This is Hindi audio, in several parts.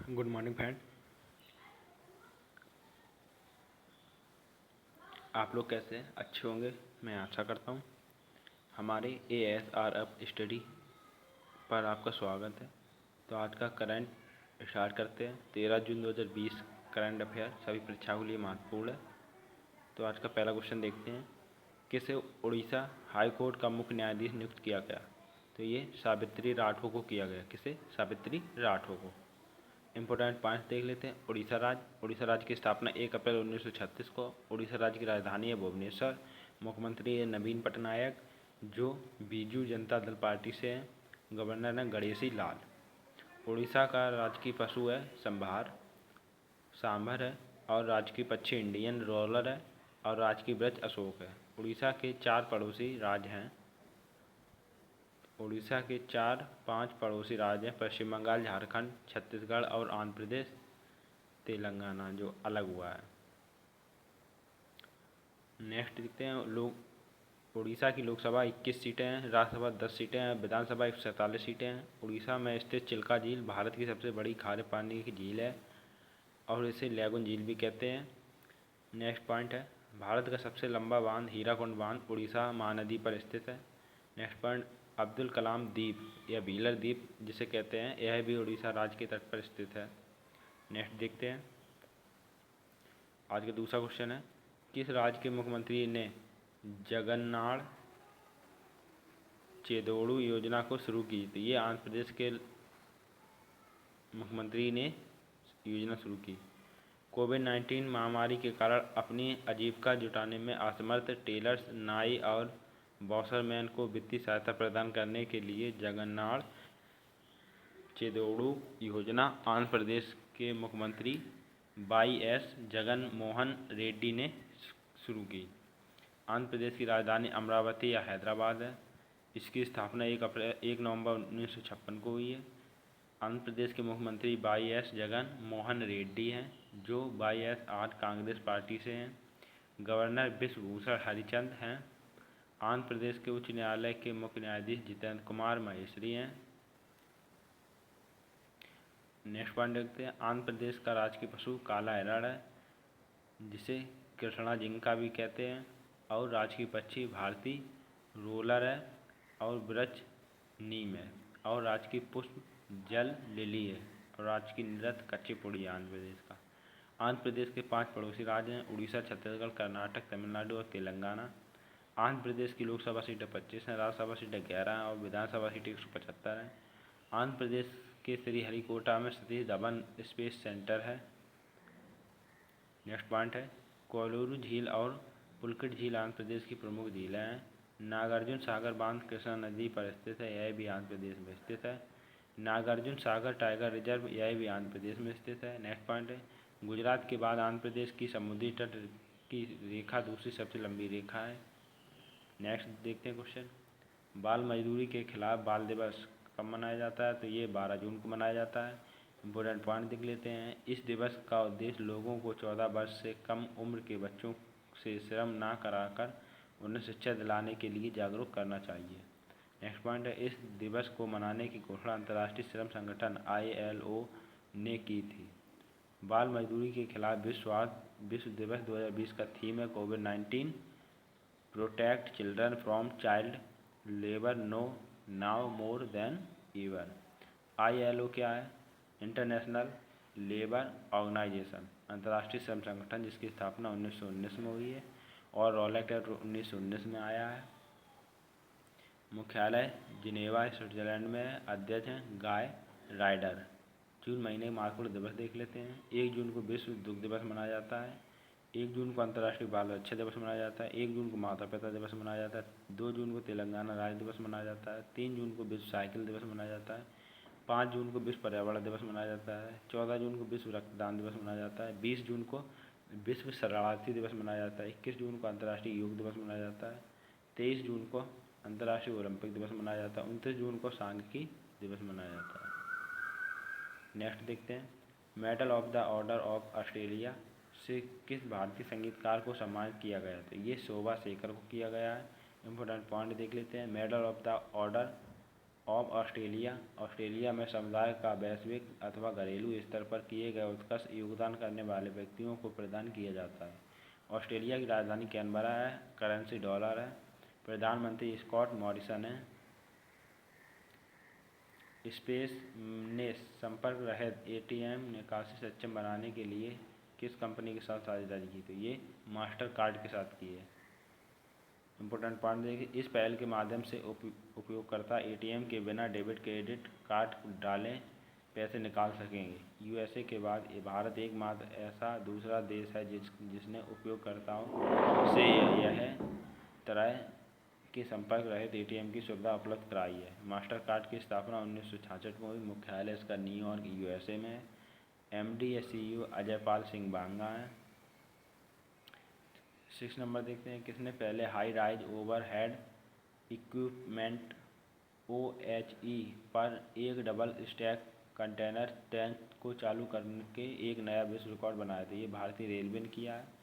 Good morning friend. आप लोग कैसे हैं? अच्छे होंगे, मैं आशा करता हूँ। हमारे ASRF स्टडी पर आपका स्वागत है। तो आज का करंट स्टार्ट करते हैं। 13 जून 2020 करंट अफेयर सभी परीक्षाओं के लिए महत्वपूर्ण है। तो आज का पहला क्वेश्चन देखते हैं। किसे उड़ीसा हाई कोर्ट का मुख्य न्यायाधीश नियुक्त किया गया? तो ये सावित्री राठौर को किया गया। किसे? सावित्री राठौर को। इंपॉर्टेंट पॉइंट्स देख लेते हैं। उड़ीसा राज्य की स्थापना 1 अप्रैल 1936 को। उड़ीसा राज्य की राजधानी है भुवनेश्वर। मुख्यमंत्री है नवीन पटनायक, जो बीजू जनता दल पार्टी से हैं। गवर्नर है गणेशी लाल। उड़ीसा का राजकीय पशु है सांभर है। और राजकीय पक्षी इंडियन रोलर है। और राजकीय वृक्ष अशोक है। उड़ीसा के 4 पड़ोसी राज्य हैं। उड़ीसा के 4-5 पड़ोसी राज्य हैं: पश्चिम बंगाल, झारखंड, छत्तीसगढ़ और आंध्र प्रदेश, तेलंगाना जो अलग हुआ है। नेक्स्ट देखते हैं। उड़ीसा की लोकसभा 21 सीटें हैं, राज्यसभा 10 सीटें हैं, विधानसभा 147 सीटें हैं। उड़ीसा में स्थित चिल्का झील भारत की सबसे बड़ी खारे पानी की झील है और इसे लैगून झील भी कहते हैं। नेक्स्ट पॉइंट है, भारत का सबसे लंबा बांध हीराकुंड बांध उड़ीसा महानदी पर स्थित है। नेक्स्ट पॉइंट, अब्दुल कलाम द्वीप या व्हीलर द्वीप जिसे कहते हैं, यह भी उड़ीसा राज्य के तट पर स्थित है। नेक्स्ट देखते हैं। आज का दूसरा क्वेश्चन है, किस राज्य के मुख्यमंत्री ने जगन्नाड़ चेदोड़ू योजना को शुरू की? तो ये आंध्र प्रदेश के मुख्यमंत्री ने योजना शुरू की। कोविड-19 महामारी के कारण अपनी आजीविका जुटाने में असमर्थ टेलर्स, नाई और वॉशरमैन को वित्तीय सहायता प्रदान करने के लिए जगन्नाड़ चेदोड़ू योजना आंध्र प्रदेश के मुख्यमंत्री YS जगन मोहन रेड्डी ने शुरू की। आंध्र प्रदेश की राजधानी अमरावती या हैदराबाद है। इसकी स्थापना 1 नवंबर 1956 को हुई है। आंध्र प्रदेश के मुख्यमंत्री YS जगन मोहन रेड्डी हैं, जो YSR कांग्रेस पार्टी से हैं। गवर्नर विश्वभूषण हरिचंद हैं। आंध्र प्रदेश के उच्च न्यायालय के मुख्य न्यायाधीश जितेंद्र कुमार महेश्वरी हैं। नेक्स्ट पॉइंट देखते हैं। आंध्र प्रदेश का राजकीय पशु काला हिरण है, जिसे कृष्णा जिंका भी कहते हैं। और राजकीय पक्षी भारतीय रोलर है और वृक्ष नीम है। और राजकीय पुष्प जल लिली है। और राजकीय नृत्य कुचिपुड़ी है आंध्र प्रदेश का। आंध्र प्रदेश के 5 पड़ोसी राज्य हैं: उड़ीसा, छत्तीसगढ़, कर्नाटक, तमिलनाडु और तेलंगाना। आंध्र प्रदेश की लोकसभा सीटें 25 हैं, राज्यसभा सीटें 11 हैं और विधानसभा सीटें 175 हैं। आंध्र प्रदेश के श्रीहरिकोटा में सतीश धवन स्पेस सेंटर है। नेक्स्ट पॉइंट है, कोलूरू झील और पुलकित झील आंध्र प्रदेश की प्रमुख झीलें हैं। नागार्जुन सागर बांध कृष्णा नदी पर स्थित है, यह भी आंध्र प्रदेश में स्थित है। नागार्जुन सागर टाइगर रिजर्व, यह भी आंध्र प्रदेश में स्थित है। नेक्स्ट पॉइंट है, गुजरात के बाद आंध्र प्रदेश की समुद्री तट की रेखा दूसरी सबसे लंबी रेखा है। नेक्स्ट देखते हैं क्वेश्चन, बाल मजदूरी के खिलाफ बाल दिवस कब मनाया जाता है? तो ये 12 जून को मनाया जाता है। इम्पोर्टेंट पॉइंट देख लेते हैं। इस दिवस का उद्देश्य लोगों को 14 वर्ष से कम उम्र के बच्चों से श्रम ना कराकर उन्हें शिक्षा दिलाने के लिए जागरूक करना चाहिए। नेक्स्ट पॉइंट है, इस दिवस को मनाने की घोषणा अंतर्राष्ट्रीय श्रम संगठन ILO ने की थी। बाल मजदूरी के खिलाफ विश्व दिवस 2020 का थीम है कोविड-19 protect children from child labour now more than ever. ILO क्या है? इंटरनेशनल लेबर ऑर्गेनाइजेशन, अंतर्राष्ट्रीय श्रम संगठन, जिसकी स्थापना 1919 में हुई है और रॉलेट एक्ट 1919 में आया है। मुख्यालय जिनेवा स्विट्जरलैंड में। अध्यक्ष हैं गाय राइडर। जून महीने महत्वपूर्ण दिवस देख लेते हैं। 1 जून को विश्व दुग्ध दिवस मनाया जाता है। 1 जून को अंतर्राष्ट्रीय बाल रक्षा दिवस मनाया जाता है। 1 जून को माता पिता दिवस मनाया जाता है। 2 जून को तेलंगाना राज्य दिवस मनाया जाता है। 3 जून को विश्व साइकिल दिवस मनाया जाता है। 5 जून को विश्व पर्यावरण दिवस मनाया जाता है। 14 जून को विश्व रक्तदान दिवस मनाया जाता है। 20 जून को विश्व शरणार्थी दिवस मनाया जाता है। 21 जून को अंतर्राष्ट्रीय योग दिवस मनाया जाता है। 23 जून को अंतर्राष्ट्रीय ओलंपिक दिवस मनाया जाता है। 29 जून को सांख्यिकी दिवस मनाया जाता है। नेक्स्ट देखते हैं, medal of the order of Australia से किस भारतीय संगीतकार को सम्मानित किया गया? तो ये शोभा शेखर को किया गया है। इम्पोर्टेंट पॉइंट देख लेते हैं। Medal of the order of Australia Australia में समुदाय का वैश्विक अथवा घरेलू स्तर पर किए गए उत्कृष्ट योगदान करने वाले व्यक्तियों को प्रदान किया जाता है। ऑस्ट्रेलिया की राजधानी कैनबरा है। करेंसी डॉलर है। प्रधानमंत्री स्कॉट मॉरिसन है। स्पेस ने संपर्क रहित एटीएम निकासी सक्षम बनाने के लिए किस कंपनी के साथ साझेदारी की? तो ये मास्टर कार्ड के साथ की है। इम्पोर्टेंट पॉइंट देखिए, इस पहल के माध्यम से उपयोगकर्ता एटीएम के बिना डेबिट क्रेडिट कार्ड डालें पैसे निकाल सकेंगे। यूएसए के बाद भारत एकमात्र ऐसा दूसरा देश है जिसने उपयोगकर्ताओं से यह तरह के संपर्क रहित एटीएम की सुविधा उपलब्ध कराई है। मास्टर कार्ड की स्थापना 1966 में हुई। मुख्यालय इसका न्यूयॉर्क यूएसए में है। एमडी या सीईओ अजय पाल सिंह बांगा हैं। 6 नंबर देखते हैं, किसने पहले high rise over head equipment OHE पर एक डबल स्टैक कंटेनर ट्रेन को चालू करके एक नया विश्व रिकॉर्ड बनाया था? ये भारतीय रेलवे ने किया है।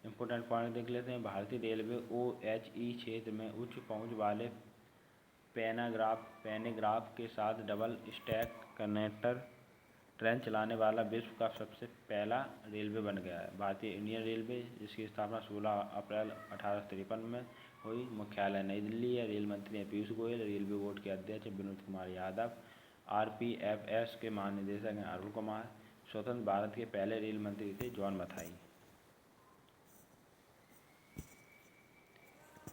इम्पोर्टेंट पॉइंट देख लेते हैं। भारतीय रेलवे OHE क्षेत्र में उच्च पहुंच वाले पैनेग्राफ के साथ डबल स्टैक कंटेनर ट्रेन चलाने वाला विश्व का सबसे पहला रेलवे बन गया है। भारतीय इंडियन रेलवे, जिसकी स्थापना 16 अप्रैल 1853 में हुई। मुख्यालय नई दिल्ली है। रेल मंत्री हैं पीयूष गोयल। रेलवे बोर्ड के अध्यक्ष विनोद कुमार यादव। RPFS के महानिदेशक हैं अरुण कुमार। स्वतंत्र भारत के पहले रेल मंत्री थे जॉन मथाई।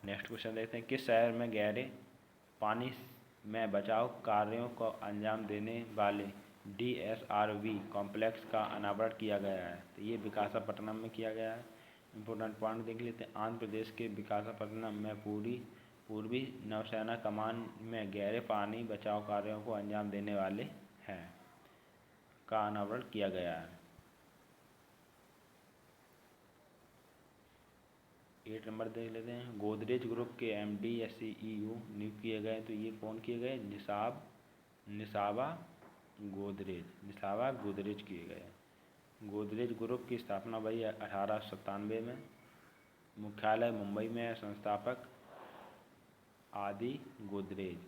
नेक्स्ट क्वेश्चन देखते हैं, किस शहर में गहरे पानी में बचाव कार्यों को अंजाम देने वाले DSRV कॉम्प्लेक्स का अनावरण किया गया है? तो ये विशाखापट्टनम में किया गया है। इम्पोर्टेंट पॉइंट देख लेते हैं। आंध्र प्रदेश के विशाखापट्टनम में पूर्वी नौसेना कमान में गहरे पानी बचाव कार्यों को अंजाम देने वाले हैं का अनावरण किया गया है। 8 नंबर देख लेते हैं, गोदरेज ग्रुप के MD या CEO नियुक्त किए गए। तो ये कौन किए गए? निसाबा गोदरेज किए गए। गोदरेज ग्रुप की स्थापना भई 1897 में। मुख्यालय मुंबई में है। संस्थापक आदि गोदरेज।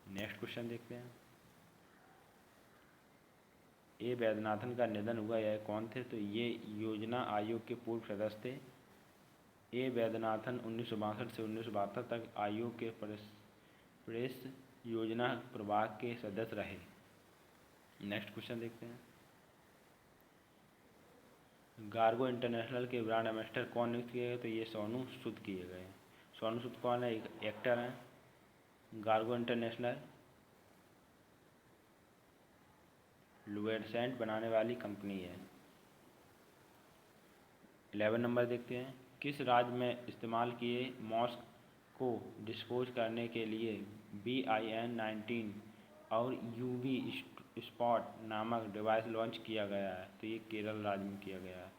नेक्स्ट क्वेश्चन देखते हैं, ए वैद्यनाथन का निधन हुआ, यह कौन थे? तो ये योजना आयोग के पूर्व सदस्य थे। ए वैद्यनाथन 1962 से 1972 तक आयोग के प्रेस योजना प्रभाग के सदस्य रहे। नेक्स्ट क्वेश्चन देखते हैं, गार्गो इंटरनेशनल के ब्रांड एम्बेसडर कौन नियुक्त किए गए? तो ये सोनू सूद किए गए। सोनू सूद कौन है? एक एक्टर हैं। गार्गो इंटरनेशनल लुवेंसेंट बनाने वाली कंपनी है। 11 नंबर देखते हैं, किस राज्य में इस्तेमाल किए मॉस्क को डिस्पोज करने के लिए BIN-19 और UV स्पॉट नामक डिवाइस लॉन्च किया गया है? तो ये केरल राज्य में किया गया है।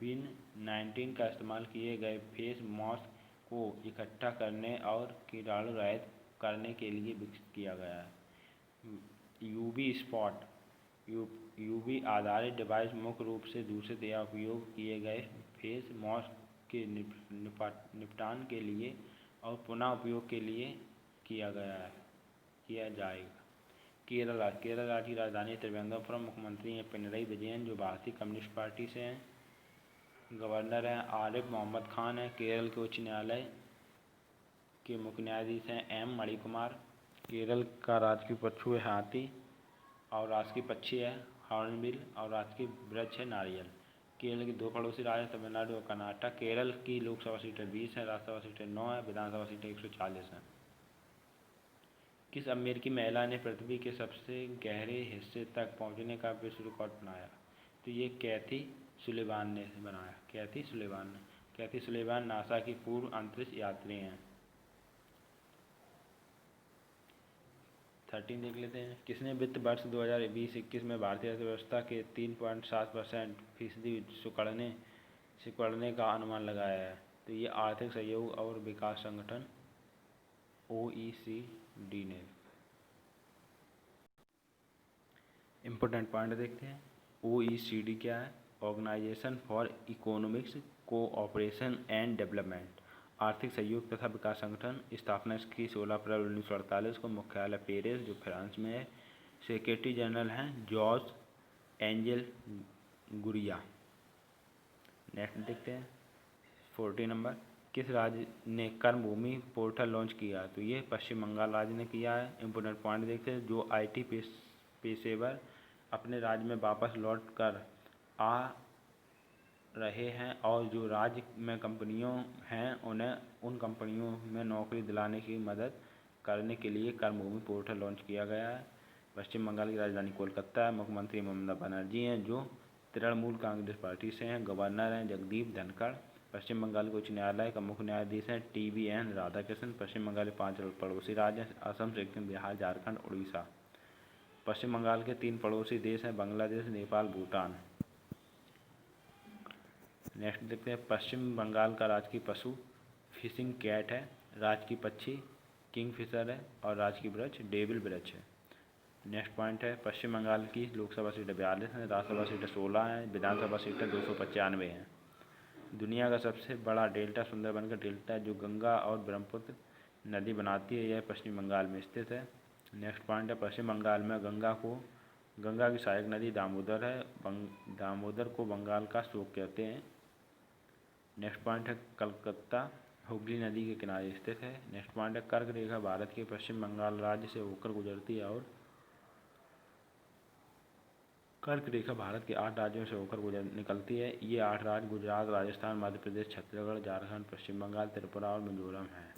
BIN-19 का इस्तेमाल किए गए फेस मास्क को इकट्ठा करने और कीटाणु रहित करने के लिए विकसित किया गया है। UV आधारित डिवाइस मुख्य रूप से दूषित या उपयोग किए गए फेस मास्क के निपटान के लिए और पुनः उपयोग के लिए किया जाएगा। केरल राज्य की राजधानी त्रिवेंद्रपुरम। मुख्यमंत्री हैं पिनरई विजयन, जो भारतीय कम्युनिस्ट पार्टी से हैं। गवर्नर हैं आरिफ मोहम्मद खान हैं। केरल के उच्च न्यायालय के मुख्य न्यायाधीश हैं M मणिकुमार। केरल का राजकीय पशु है हाथी और राष्ट्रीय पक्षी है हॉर्नबिल और राष्ट्रीय वृक्ष है नारियल। केरल के 2 पड़ोसी राज्य तमिलनाडु और कर्नाटक। केरल की लोकसभा सीटें 20 हैं, राज्यसभा सीटें 9 हैं, विधानसभा सीटें 140 हैं। किस अमेरिकी महिला ने पृथ्वी के सबसे गहरे हिस्से तक पहुंचने का विश्व रिकॉर्ड बनाया? तो ये कैथी सुलिवान ने बनाया। कैथी सुलिवान नासा की पूर्व अंतरिक्ष यात्री हैं। 13 देख लेते हैं, किसने वित्त वर्ष 2020-21 में भारतीय अर्थव्यवस्था के 3.7% सिकुड़ने का अनुमान लगाया है? तो ये आर्थिक सहयोग और विकास संगठन OECD ने। इम्पोर्टेंट पॉइंट देखते हैं, OECD क्या है? Organisation for economics cooperation and development. आर्थिक सहयोग तथा विकास संगठन, स्थापना इसकी 16 अप्रैल 1948 को, मुख्यालय पेरिस जो फ्रांस में है, सेक्रेटरी जनरल हैं जॉर्ज एंजेल गुरिया। नेक्स्ट देखते हैं 40 नंबर, किस राज्य ने कर्मभूमि पोर्टल लॉन्च किया? तो ये पश्चिम बंगाल राज्य ने किया है। इंपोर्टेंट पॉइंट देखते हैं, जो IT पेशेवर अपने राज्य में वापस लौट कर आ रहे हैं और जो राज्य में कंपनियों हैं उन्हें उन कंपनियों में नौकरी दिलाने की मदद करने के लिए कर्मभूमि पोर्टल लॉन्च किया गया है। पश्चिम बंगाल की राजधानी कोलकाता है। मुख्यमंत्री ममता बनर्जी हैं जो तृणमूल कांग्रेस पार्टी से हैं। गवर्नर हैं जगदीप धनखड़। पश्चिम बंगाल के उच्च न्यायालय का मुख्य न्यायाधीश हैं TVN राधाकृष्णन। पश्चिम बंगाल के 5 पड़ोसी राज्य हैं, असम, सिक्किम, बिहार, झारखंड, उड़ीसा। पश्चिम बंगाल के 3 पड़ोसी देश हैं, बांग्लादेश, नेपाल, भूटान। नेक्स्ट देखते हैं, पश्चिम बंगाल का राजकीय पशु फिशिंग कैट है। राजकीय पक्षी किंगफिशर है और राजकीय वृक्ष डेविल वृक्ष है। नेक्स्ट पॉइंट है, पश्चिम बंगाल की लोकसभा सीटें 42 हैं, राज्यसभा सीटें 16 हैं, विधानसभा सीटें 295 हैं। दुनिया का सबसे बड़ा डेल्टा सुंदरबन का डेल्टा है जो गंगा और ब्रह्मपुत्र नदी बनाती है, यह पश्चिम बंगाल में स्थित है। नेक्स्ट पॉइंट है, पश्चिम बंगाल में गंगा की सहायक नदी दामोदर है। दामोदर को बंगाल का शोक कहते हैं। नेक्स्ट पॉइंट है, कलकत्ता हुगली नदी के किनारे स्थित है। नेक्स्ट पॉइंट है, कर्क रेखा भारत के पश्चिम बंगाल राज्य से होकर गुजरती है और कर्क रेखा भारत के 8 राज्यों से होकर निकलती है। ये 8 राज्य गुजरात, राजस्थान, मध्य प्रदेश, छत्तीसगढ़, झारखंड, पश्चिम बंगाल, त्रिपुरा और मिजोरम हैं।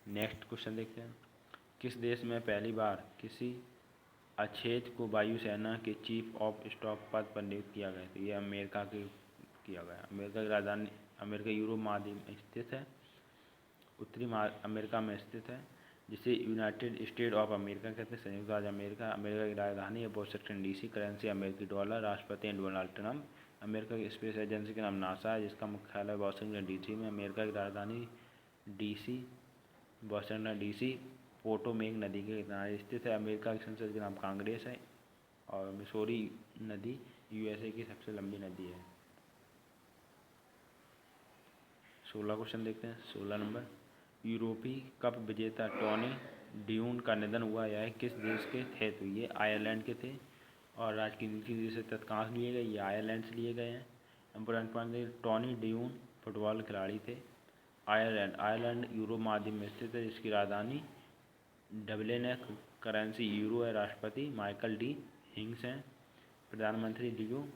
नेक्स्ट क्वेश्चन देखते हैं, किस देश में पहली बार किसी अछेत को वायुसेना के चीफ ऑफ स्टाफ पद पर नियुक्त किया गया? तो ये अमेरिका के किया गया। अमेरिका की राजधानी अमेरिका यूरोप महाद्वीप में स्थित है, उत्तरी अमेरिका में स्थित है, जिसे यूनाइटेड स्टेट ऑफ अमेरिका कहते हैं, संयुक्त राज्य अमेरिका। अमेरिका की राजधानी है वॉशिंगटन DC। करेंसी अमेरिकी डॉलर। राष्ट्रपति हैं डोनाल्ड ट्रंप। अमेरिका की स्पेस एजेंसी का नाम नासा है जिसका मुख्यालय वॉशिंगटन DC में। अमेरिका की राजधानी DC वॉशिंगटन DC पोटोमेक नदी के किनारे स्थित है। अमेरिका की संसद का नाम कांग्रेस है और मिसौरी नदी USA की सबसे लंबी नदी है। 16 क्वेश्चन देखते हैं। 16 नंबर, यूरोपीय कप विजेता टॉनी ड्यून का निधन हुआ। यह किस देश के थे? तो ये आयरलैंड के थे। और राजनीति से तथ्य कहाँ से लिए गए? ये आयरलैंड से लिए गए हैं। Important point, Tony Dunne football खिलाड़ी थे। आयरलैंड यूरोप महाद्वीप में स्थित है जिसकी राजधानी डबलिन है। करेंसी यूरो है। राष्ट्रपति माइकल D. हिंग्स हैं। प्रधानमंत्री लियो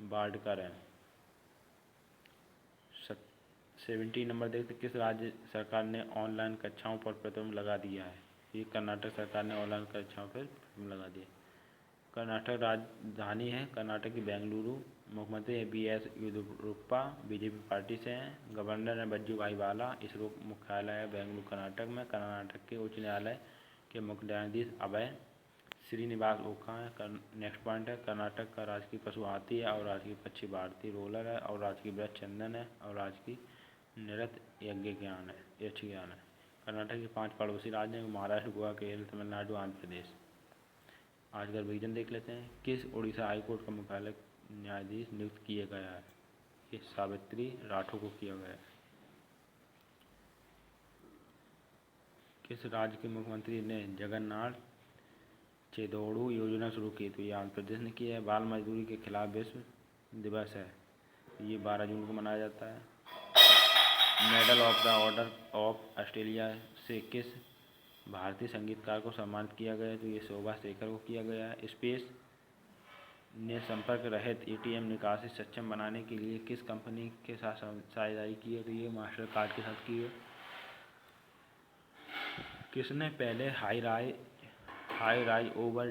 वार्डकर हैं। 17 नंबर देखते, किस राज्य सरकार ने ऑनलाइन कक्षाओं पर प्रतिबंध लगा दिया है? ये कर्नाटक सरकार ने ऑनलाइन कक्षाओं पर प्रतिबंध लगा दिया। कर्नाटक राजधानी है कर्नाटक की बेंगलुरु। मुख्यमंत्री है BS येदियुरप्पा, BJP पार्टी से हैं। गवर्नर है वजुभाई वाला। इसरो मुख्यालय है बेंगलुरु कर्नाटक में। कर्नाटक के उच्च न्यायालय के मुख्य न्यायाधीश अभय श्रीनिवास ओखा है। नेक्स्ट पॉइंट है, कर्नाटक का राजकीय पशु हाथी है और राजकीय पक्षी भारतीय रोलर है और राजकीय वृक्ष चंदन है और राजकीय नृत्य यक्षगान है। कर्नाटक के 5 पड़ोसी राज्य हैं, महाराष्ट्र, गोवा, केरल, तमिलनाडु, आंध्र प्रदेश। आज का रिवीजन देख लेते हैं। किस उड़ीसा हाईकोर्ट का मुख्यालय न्यायाधीश नियुक्त किया गया है? ये सावित्री राठौर को किया गया है। किस राज्य के मुख्यमंत्री ने जगन्नाथ चेदोड़ू योजना शुरू की? तो ये आंध्र प्रदेश ने की है। बाल मजदूरी के खिलाफ विश्व दिवस है, ये 12 जून को मनाया जाता है। Medal of the order of Australia से किस भारतीय संगीतकार को सम्मानित किया गया है? तो ये शोभा शेखर को किया गया है। स्पेस ने संपर्क रहित ATM निकासी सक्षम बनाने के लिए किस कंपनी के साथ साझेदारी की है? तो ये मास्टर कार्ड के साथ की है। किसने पहले high rise over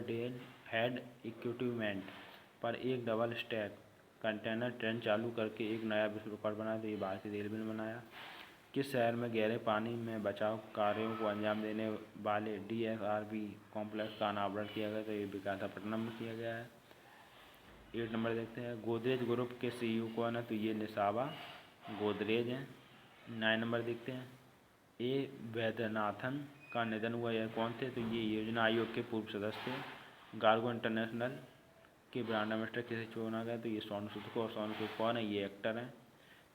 head equipment पर एक डबल स्टैक कंटेनर ट्रेन चालू करके एक नया विश्व रिकॉर्ड बनाया? तो ये भारतीय रेलवे ने बनाया। किस शहर में गहरे पानी में बचाव कार्यों को अंजाम देने वाले DSRB कॉम्प्लेक्स का अनावरण किया गया? तो ये विशाखापट्टनम में किया गया है। 8 नंबर देखते हैं, गोदरेज ग्रुप के CEO कौन है? तो ये निशाबा गोदरेज हैं। 9 नंबर देखते हैं, A. वैद्यनाथन का निधन हुआ, यह कौन थे? तो ये योजना आयोग के पूर्व सदस्य थे। गार्गो इंटरनेशनल के ब्रांड एम्बेसडर किसे चुना गया, तो ये सोनू सूद को। और सोनू सूद कौन है, ये एक्टर हैं।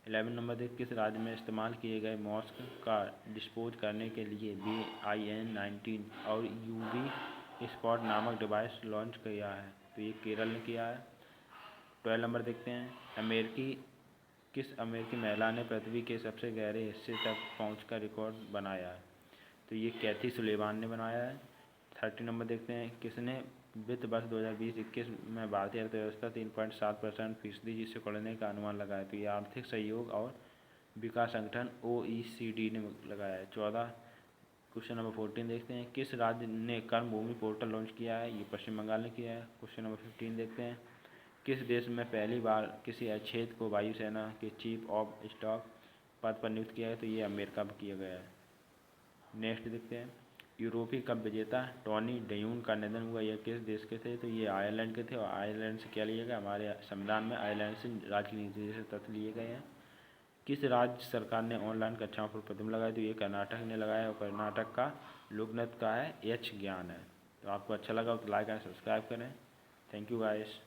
11 नंबर देख, किस राज्य में इस्तेमाल किए गए मास्क का डिस्पोज करने के लिए BIN-19 और UV स्पॉट नामक डिवाइस लॉन्च किया है, तो ये केरल ने किया है। 12 नंबर देखते हैं, किस अमेरिकी महिला ने पृथ्वी के सबसे गहरे हिस्से तक पहुंचकर रिकॉर्ड बनाया है, तो ये कैथी सुलेवान ने बनाया है। 30 नंबर देखते हैं, किसने वित्त वर्ष 2020-21 में भारतीय अर्थव्यवस्था 3.7% जिससे बढ़ने का अनुमान लगाया, तो ये आर्थिक सहयोग और विकास संगठन OECD ने लगाया है। 14 क्वेश्चन नंबर 14 देखते हैं, किस राज्य ने कर्म भूमि पोर्टल लॉन्च किया है, ये पश्चिम बंगाल ने किया है। क्वेश्चन नंबर 15 देखते हैं, किस देश में पहली बार किसी अच्छेद को वायुसेना के चीफ ऑफ स्टाफ पद पर नियुक्त किया है, तो ये अमेरिका में किया गया है। नेक्स्ट देखते हैं, यूरोपीय कप विजेता टॉनी ड्यून का निधन हुआ, यह किस देश के थे, तो ये आयरलैंड के थे। और आयरलैंड से क्या लिया गया, हमारे संविधान में आयरलैंड से राजनीति से तथ्य लिए गए हैं। किस राज्य सरकार ने ऑनलाइन कक्षाओं पर प्रतिबंध लगाया, तो ये कर्नाटक ने लगाया। और कर्नाटक का लोक नृत्य का है यक्ष ज्ञान है। तो आपको अच्छा लगा तो लाइक एंड सब्सक्राइब करें। Thank you guys.